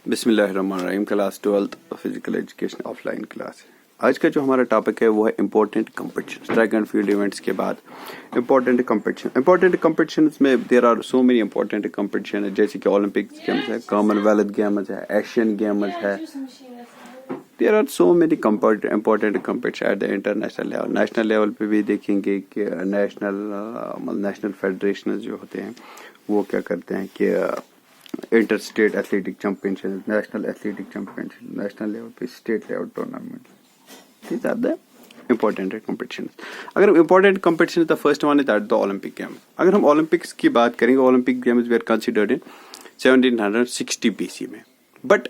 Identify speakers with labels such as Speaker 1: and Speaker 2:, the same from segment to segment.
Speaker 1: बिस्मिल्लाहिर्रहमानिर्रहीम। Class 12th physical education offline class है। आज का जो हमारा टॉपिक है वो है important competition. Track and field events के बाद इम्पोर्टेंट कंपटीशन में there are so many important competition है, जैसे कि ओलंपिक्स गेम्स है, कॉमनवेल्थ गेम्स है, एशियन गेम्स है। There are so many important competition at the international level. National level पे भी देखेंगे कि नेशनल फेडरेशन जो होते हैं वो क्या करते हैं कि inter state athletic championship, national athletic championship, national level पे state level tournament, these are the important competitions. अगर important competition the first one is that the Olympic Games. अगर हम Olympics की बात करेंगे, Olympic Games were considered in 1760 BC में, but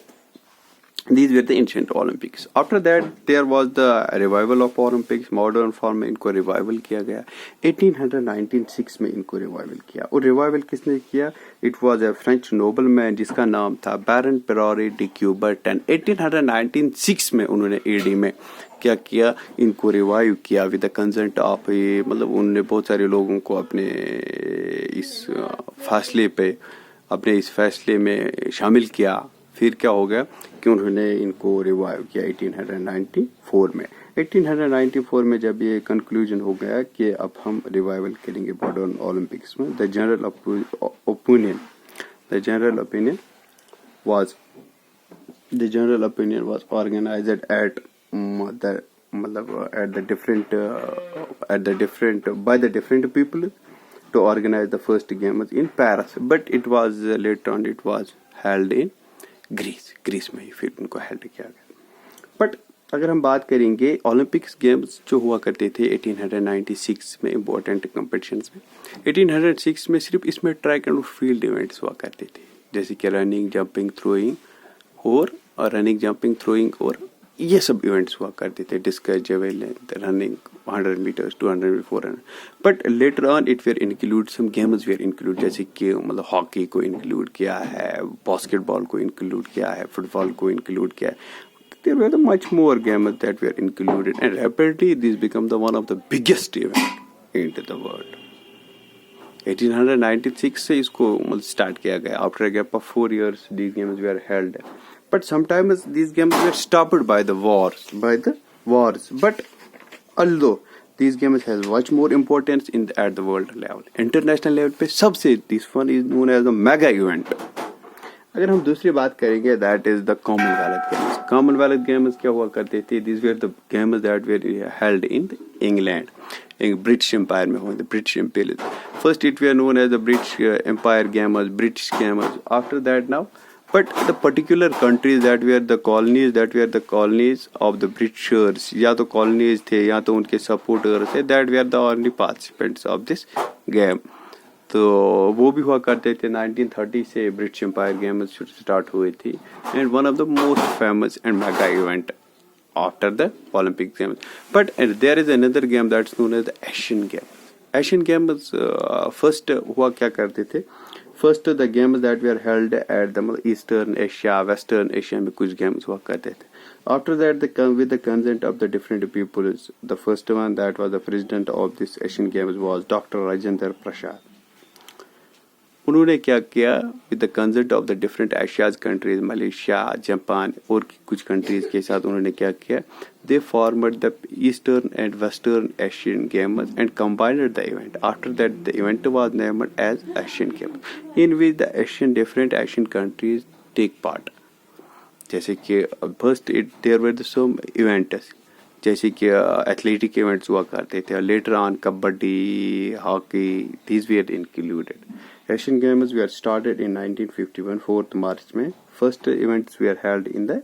Speaker 1: these were the ancient Olympics. After that there was the revival of Olympics, modern form में इनको revival किया गया। 1896 में इनको revival किया, और revival किसने किया? It was a French nobleman जिसका नाम था बैरन पेरोरी डी क्यूबर्टन। 1896 में उन्होंने AD में क्या किया? इनको रिवाइव किया विद द कंसेंट ऑफ, मतलब उन्होंने बहुत सारे लोगों को अपने इस फैसले में शामिल किया। फिर क्या हो गया कि उन्होंने इनको रिवाइव किया 1894 में। 1894 में जब ये कंक्लूजन हो गया कि अब हम रिवाइवल करेंगे मॉडर्न ओलंपिक्स में, the general opinion was organised at by the different people to organize the first games in Paris, but it was later on it was held in Greece में ही फिर उनको हेल्ड किया गया। But अगर हम बात करेंगे ओलंपिक्स गेम्स जो हुआ करते थे 1896 में, इम्पोर्टेंट कॉम्पिटिशन्स में, 1806 में सिर्फ इसमें ट्रैक एंड फील्ड इवेंट्स हुआ करते थे, जैसे कि रनिंग जंपिंग थ्रोइंग और ये सब इवेंट्स हुआ करते थे, discus javelin running 100 metres 200 400। But later on it were include some games were include, जैसे कि मतलब हॉकी को इंक्लूड किया है, बास्केटबॉल को इंक्लूड किया है, फुटबॉल को इंक्लूड किया है। There were much more games that were included, and rapidly this became the one of the biggest event into the world. 1896 से इसको मतलब स्टार्ट किया गया। After a gap of 4 years, these games were held, but sometimes these games were stopped by the wars. But although these games has much more importance at the world level, international level पे सबसे this one is known as the mega event. अगर हम दूसरी बात करेंगे that is the Commonwealth Games क्या हुआ करते थे? This were the games that were held in England, British Empire में हुए, British Empire. First it were known as the British Empire Games, British games. After that now but the particular countries that were the colonies of the Britishers, या तो colonies थे या तो उनके supporters थे, that were the only participants of this game. तो वो भी हुआ करते थे। 1930 से ब्रिटिश एम्पायर गेम्स स्टार्ट हुई थी, and one of the most famous and mega event after the Olympic Games. But there is another game that's known as the Asian Games. First हुआ क्या करते थे? First the games that were held at the eastern Asia, western Asia में कुछ games हुआ करते थे। After that, with the consent of the different peoples, the first one that was the president of this Asian Games was Dr. Rajendra Prasad. उन्होंने क्या किया? With the consent of the different Asia's countries, Malaysia, Japan और कुछ countries के साथ उन्होंने क्या किया? They formed the eastern and western Asian games and combined the event. After that the event was named as Asian games, in which the different Asian countries take part. जैसे कि first there were some events, जैसे कि athletic events हुआ करते थे। Later on kabaddi, hockey, these were included. Asian Games were started in 1951 4th March में। First events were held in the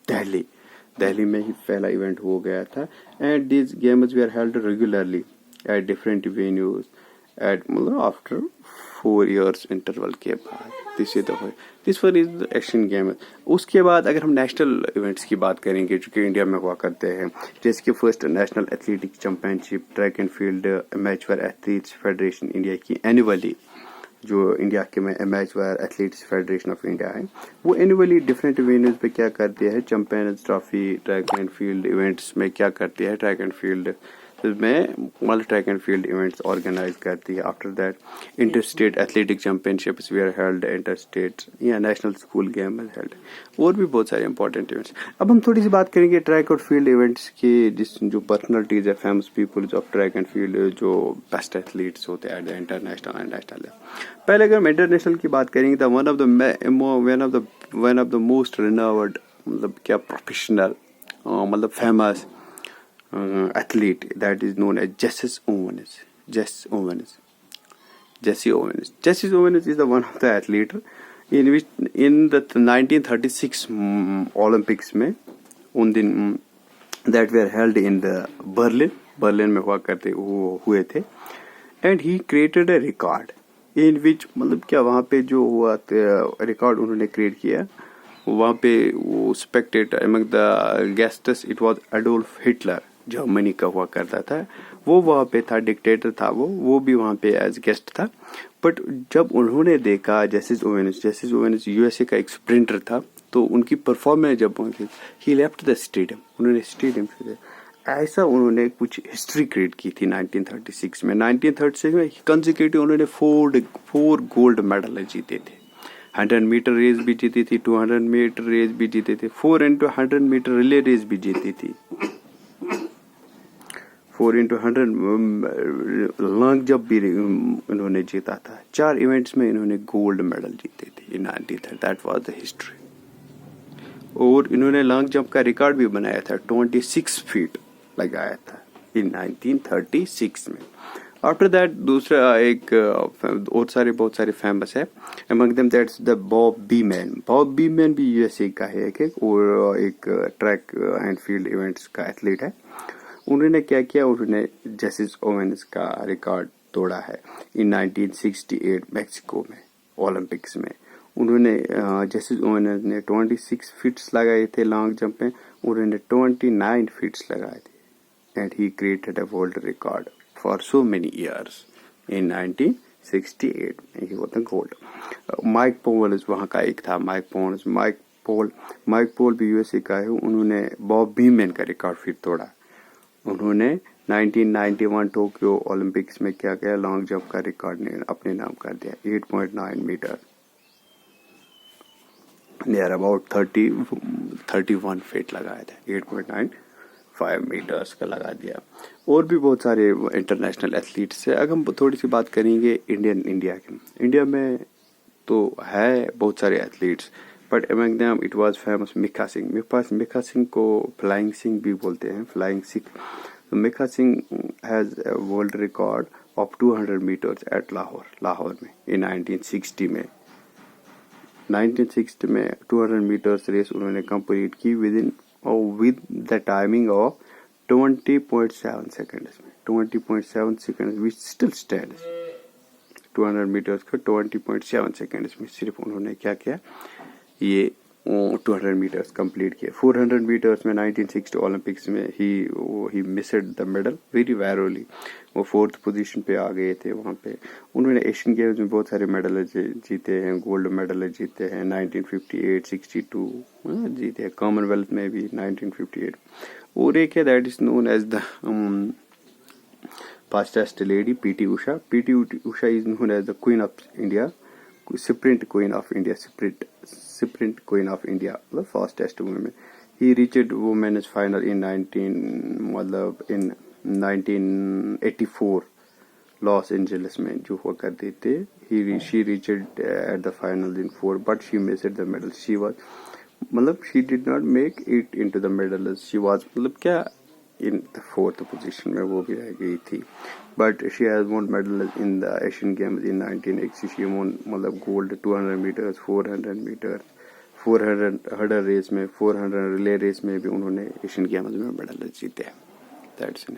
Speaker 1: Delhi में ही पहला इवेंट हो गया था। And these games were held regularly at different venues at after 4 years interval के बाद। This one is the Asian Games। उसके बाद अगर हम नेशनल इवेंट्स की बात करेंगे जो कि इंडिया में हुआ करते हैं, जैसे कि first national athletic championship, track and field match for athletes federation India की एनुअली, जो इंडिया के में match wire athletes federation of India है, वो एनुअली डिफरेंट वेन्यूज पे क्या करते हैं? Champions trophy, track and field events में क्या करते हैं? ट्रैक एंड फील्ड में मतलब track and field events organise करती है. After that inter state athletic championships we are held, inter state या नेशनल स्कूल गेम हेल्ड, और भी बहुत सारे इंपॉर्टेंट इवेंट्स. अब हम थोड़ी सी बात करेंगे ट्रैक और फील्ड इवेंट्स की, जिस जो पर्सनलिटीज है, famous peoples of track and field, जो बेस्ट एथलीट्स होते हैं at the international and national level. पहले अगर हम इंटरनेशनल की बात करेंगे तो one of the most renowned, मतलब क्या प्रोफेशनल, मतलब famous athlete, that is known as Jesse Owens. Jesse Owens is the one of the athlete in which in the 1936 Olympics में उन दिन that were held in the Berlin में हुए थे, and he created a record in which, मतलब क्या वहाँ पे जो हुआ रिकॉर्ड उन्होंने क्रिएट किया. वहाँ पे वो Spectator among the guests it was Adolf Hitler, Germany का हुआ करता था. वो वहाँ पे था, डिक्टेटर था वो भी वहाँ पे एज गेस्ट था. बट जब उन्होंने देखा जेसिस ओवेन्स यूएसए का एक स्प्रिंटर था, तो उनकी परफॉर्मेंस जब पहुंची, ही लेफ्ट द स्टेडियम, उन्होंने स्टेडियम से ऐसा उन्होंने कुछ हिस्ट्री क्रिएट की थी 1936 में. 1936 में कंसेक्यूटिव उन्होंने फोर गोल्ड मेडल जीते थे. 100 मीटर रेस भी जीती थी, 200 मीटर रेस भी जीते थे, 4x100 मीटर रिले रेस भी जीती थी, 4x100 लॉन्ग जंप भी इन्होंने जीता था. 4 इवेंट्स में इन्होंने गोल्ड मेडल जीते थे इन 1930. That was the history. और इन्होंने लॉन्ग जंप का रिकॉर्ड भी बनाया था, 26 फीट लगाया था इन 1936 में. आफ्टर दैट दूसरा एक और बहुत सारे फेमस है. Among them that's the Bob Beamon भी यूएसए का है और एक ट्रैक एंड फील्ड इवेंट्स का एथलीट है. उन्होंने क्या किया, उन्होंने जेसिस ओवेन्स का रिकॉर्ड तोड़ा है इन 1968 मैक्सिको में ओलंपिक्स में. उन्होंने जेसिस ओवेन्स ने 26 फीट्स लगाए थे लॉन्ग जंप में, उन्होंने 29 फीट्स लगाए थे, and he created a world record for so many years in 1968. He was the gold. Mike Powell वहाँ का एक था, माइक पोल भी यूएसए का है. उन्होंने बॉब बीमैन का रिकॉर्ड फिर तोड़ा. उन्होंने 1991 टोक्यो ओलंपिक्स में क्या किया, लॉन्ग जंप का रिकॉर्ड ने अपने नाम कर दिया. 8.9 मीटर, नियर अबाउट 31 फीट लगाया था, 8.95 मीटर्स का लगा दिया. और भी बहुत सारे इंटरनेशनल एथलीट्स है. अगर हम थोड़ी सी बात करेंगे इंडिया में तो है बहुत सारे athletes, but among them it was famous Milkha Singh को फ्लाइंग सिंह भी बोलते हैं, flying Singh. Milkha Singh has a world record of 200 metres at Lahore में इन 1960 में. 1960 में 200 मीटर्स रेस उन्होंने कंप्लीट की with the timing of 20.7 seconds में. 20.7 seconds which still stands. 200 metres को 20.7 सेकंड्स में सिर्फ उन्होंने क्या किया, ये 200 मीटर्स कंप्लीट किए. 400 मीटर्स में 1960 ओलंपिक्स में he missed the medal very narrowly. वो 4th पोजीशन पे आ गए थे वहाँ पे. उन्होंने एशियन गेम्स में बहुत सारे मेडल जीते हैं, गोल्ड मेडल जीते हैं. 1958, 62 जीते हैं. कॉमनवेल्थ में भी 1958. और एक है that is known as the fastest lady, PT Usha is known as the queen of India, sprint queen of India, मतलब fastest woman. He reached women's final in 1984 Los Angeles में जो हुआ करते थे. She reached at the final in 4, but she missed the medal. She did not make it into the medals. She was मतलब क्या in the 4th position में वो भी रह गई थी. But she has won medals in the Asian Games in 1980. She won मतलब gold 200 meters, 400 meters, 400 hurdle race में, 400 रिले रेस में भी उन्होंने एशियन गेम्स में मेडल जीते. That's it.